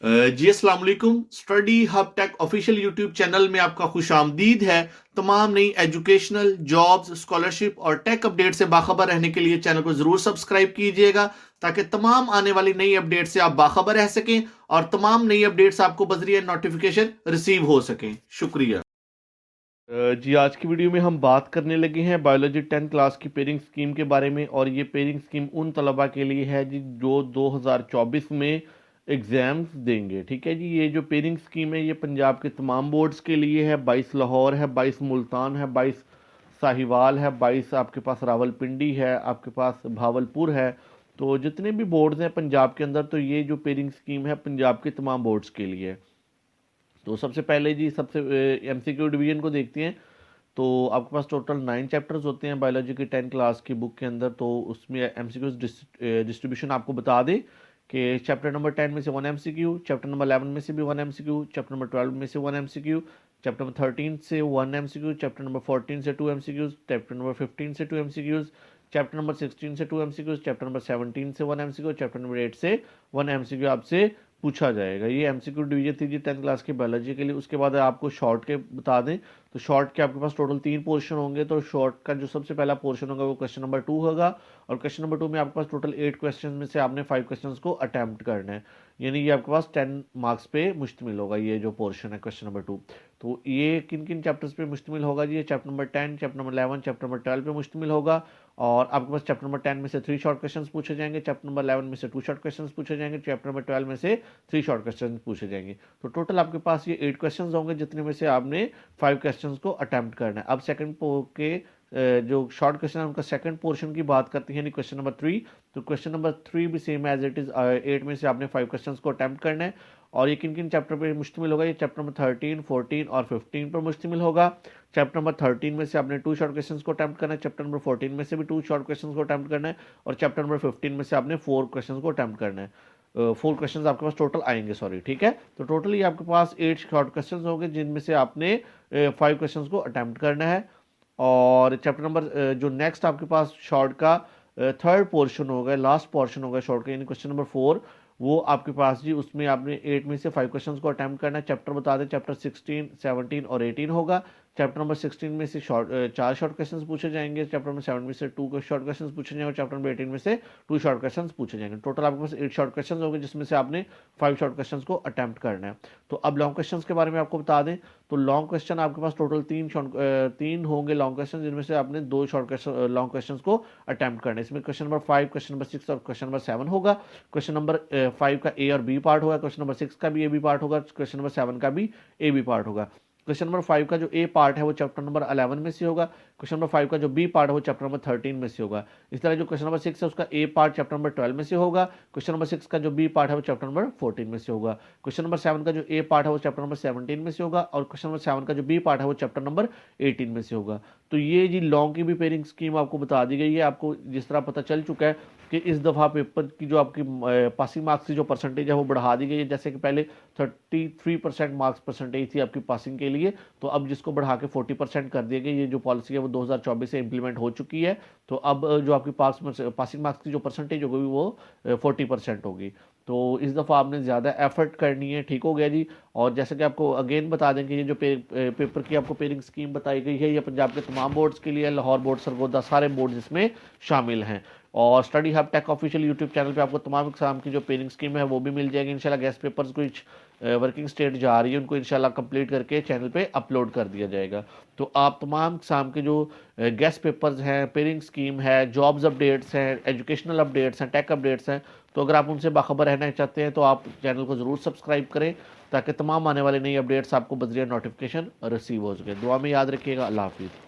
जी अस्सलाम वालेकुम। Study hub tech official YouTube channel में आपका खुश आमदीद है। तमाम नई एजुकेशनल, जॉब्स, स्कॉलरशिप और टेक अपडेट से बाखबर रहने के लिए चैनल को जरूर सब्सक्राइब कीजिएगा, ताकि तमाम आने वाली नई अपडेट से आप बाखबर रह सकें और तमाम नई अपडेट्स आपको बजरिया नोटिफिकेशन रिसीव हो सकें। शुक्रिया। जी आज की वीडियो में हम बात करने लगे हैं बायोलॉजी 10th क्लास की पेयरिंग स्कीम के बारे में। और ये पेयरिंग स्कीम उन तलबा के लिए है जी जो 2024 में एग्ज़ाम्स देंगे। ठीक है जी, ये जो पेयरिंग स्कीम है ये पंजाब के तमाम बोर्ड्स के लिए है। 22 लाहौर है, 22 मुल्तान है, 22 साहिवाल है, 22 आपके पास रावलपिंडी है, आपके पास भावलपुर है। तो जितने भी बोर्ड्स हैं पंजाब के अंदर, तो ये जो पेयरिंग स्कीम है पंजाब के तमाम बोर्ड्स के लिए है। तो सबसे पहले जी सबसे एमसीक्यू डिवीजन को देखते हैं। तो आपके पास टोटल 9 चैप्टर्स होते हैं बायोलॉजी की 10 क्लास की बुक के अंदर। तो उसमें एमसीक्यूज डिस्ट्रीब्यूशन आपको बता दें कि चैप्टर नंबर 10 में से 1 एमसीक्यू, चैप्टर नंबर 11 में से भी 1 एमसीक्यू, चैप्टर नंबर 12 में से 1 एमसीक्यू, चैप्टर नंबर 13 से 1 एमसीक्यू, चैप्टर नंबर 14 से 2 एमसीक्यूज, चैप्टर नंबर 15 से 2 एमसीक्यूज, चैप्टर नंबर 16 से 2 एमसीक्यूज, चैप्टर नंबर 17 से 1 एमसीक्यू, चैप्टर नंबर 8 से 1 एमसीक्यू आपसे पूछा जाएगा। ये एमसीक्यू डिवीजन थी जी 10th क्लास की बायोलॉजी के लिए। उसके बाद आपको शॉर्ट के बता दें, तो शॉर्ट के आपके पास टोटल 3 पोर्शन होंगे। तो शॉर्ट का जो सबसे पहला पोर्शन होगा वो क्वेश्चन नंबर 2 होगा, और क्वेश्चन नंबर 2 में आपके पास टोटल 8 क्वेश्चन में से आपने 5 क्वेश्चन को अटैम्प्ट करना है, यानी ये आपके पास 10 मार्क्स पे मुश्तमिल होगा ये जो पोर्शन है क्वेश्चन नंबर 2। तो ये किन किन चैप्टर्स पे मुश्तमिल होगा जी? ये chapter number 10, chapter number 11, chapter number 12 पे मुश्तमिल होगा। और आपके पास चैप्टर नंबर 10 में से 3 शॉर्ट क्वेश्चंस पूछे जाएंगे, चैप्टर नंबर 11 में से 2 शॉर्ट क्वेश्चंस पूछे जाएंगे, चैप्टर नंबर 12 में से 3 शॉर्ट क्वेश्चंस पूछे जाएंगे। तो टोटल आपके पास ये 8 क्वेश्चंस होंगे, जितने में से आपने 5 क्वेश्चंस को अटेम्प्ट करना है। अब सेकंड के जो शॉर्ट क्वेश्चन है उनका सेकंड पोर्शन की बात करते हैं, क्वेश्चन नंबर 3। तो क्वेश्चन नंबर 3 भी सेम एज इट इज 8 में से आपने 5 क्वेश्चंस को अटेम्प्ट करना है। और ये किन किन चैप्टर पे मुश्तमिल होगा? ये चैप्टर नंबर 13, 14 और 15 पर मुश्तमिल होगा। चैप्टर नंबर 13 में से आपने 2 शॉर्ट क्वेश्चंस को अटेम्प्ट करना है, चैप्टर नंबर 14 में से भी 2 शॉर्ट क्वेश्चंस को अटेम्प्ट करना है, और चैप्टर नंबर 15 में से आपने 4 क्वेश्चंस को अटेम्प्ट करना है। 4 क्वेश्चंस आपके पास टोटल आएंगे, सॉरी। ठीक है, तो टोटली आपके पास 8 शॉर्ट क्वेश्चंस होंगे, जिनमें से आपने 5 क्वेश्चंस को अटेम्प्ट करना है। और चैप्टर नंबर जो नेक्स्ट आपके पास शॉर्ट का थर्ड पोर्शन होगा, लास्ट पोर्शन होगा शॉर्ट का, यानी क्वेश्चन नंबर 4, वो आपके पास जी उसमें आपने 8 में से 5 क्वेश्चंस को अटेम्प्ट करना है। चैप्टर बता दें, चैप्टर 16, 17 और 18 होगा। चैप्टर नंबर 16 में से 4 शॉर्ट क्वेश्चंस पूछे जाएंगे, चैप्टर नंबर 7 में से 2 शॉर्ट क्वेश्चंस पूछे जाएंगे, और चैप्टर नंबर 18 में से 2 शॉर्ट क्वेश्चंस पूछे जाएंगे। टोटल आपके पास 8 शॉर्ट क्वेश्चंस होंगे, जिसमें से आपने 5 शॉर्ट क्वेश्चंस को अटेम्प्ट करना है। तो अब लॉन्ग क्वेश्चंस के बारे में आपको बता दें, तो लॉन्ग क्वेश्चन आपके पास टोटल 3 होंगे लॉन्ग क्वेश्चन, जिनमें से आपने 2 शॉर्ट क्वेश्चन लॉन्ग क्वेश्चंस को अटेम्प्ट करना है। इसमें क्वेश्चन नंबर 5, क्वेश्चन नंबर 6 और क्वेश्चन नंबर 7 होगा। क्वेश्चन नंबर 5 का ए और बी पार्ट होगा, क्वेश्चन नंबर 6 का भी ए बी पार्ट होगा, क्वेश्चन नंबर 7 का भी ए बी पार्ट होगा। क्वेश्चन नंबर 5 का जो ए पार्ट है वो चैप्टर नंबर 11 में से होगा। क्वेश्चन नंबर 5 का जो बी पार्ट है वो चैप्टर नंबर 13 में से होगा। इस तरह जो क्वेश्चन नंबर 6 है उसका ए पार्ट चैप्टर नंबर 12 में से होगा। क्वेश्चन नंबर 6 का जो बी पार्ट है वो चैप्टर नंबर 14 में से होगा। क्वेश्चन नंबर 7 का जो ए पार्ट है वो चैप्टर नंबर 17 में से होगा, और क्वेश्चन नंबर 7 का जो बी पार्ट है वो चैप्टर नंबर 18 में से होगा। तो ये जी लॉन्ग की भी पेयरिंग स्कीम आपको बता दी गई है। आपको जिस तरह पता चल चुका है कि इस दफ़ा पेपर की जो आपकी पासिंग मार्क्स की जो परसेंटेज है वो बढ़ा दी गई है। जैसे कि पहले 33% मार्क्स परसेंटेज थी आपकी पासिंग के लिए, तो अब जिसको बढ़ा के 40% कर दिया गया। ये जो पॉलिसी है वो 2024 से इंप्लीमेंट हो चुकी है। तो अब जो आपकी पासिंग मार्क्स की जो परसेंटेज होगी वो 40% होगी। तो इस दफ़ा आपने ज़्यादा एफर्ट करनी है। ठीक हो गया जी। और जैसे कि आपको अगेन बता दें कि ये जो पेपर की आपको पेयरिंग स्कीम बताई गई है, ये पंजाब के तमाम बोर्ड्स के लिए, लाहौर बोर्ड, सरगोदा, सारे बोर्ड इसमें शामिल हैं। और study hub tech official YouTube channel पे आपको तमाम एग्जाम की जो पेयरिंग स्कीम है वो भी मिल जाएगी इंशाल्लाह। गेस्ट पेपर्स कुछ वर्किंग स्टेट जा रही है, उनको इंशाल्लाह कंप्लीट करके चैनल पे अपलोड कर दिया जाएगा। तो आप तमाम एग्जाम के जो गेस्ट पेपर्स हैं, पेयरिंग स्कीम है, जॉब्स अपडेट्स हैं, एजुकेशनल अपडेट्स हैं, टेक अपडेट्स हैं, तो अगर आप उनसे बाखबर रहना चाहते हैं तो आप चैनल को ज़रूर सब्सक्राइब करें, ताकि तमाम आने वाले नई अपडेट्स आपको बजरिया नोटिफिकेशन रिसीव हो सके। दुआ में याद रखिएगा। अल्लाह हाफिज़।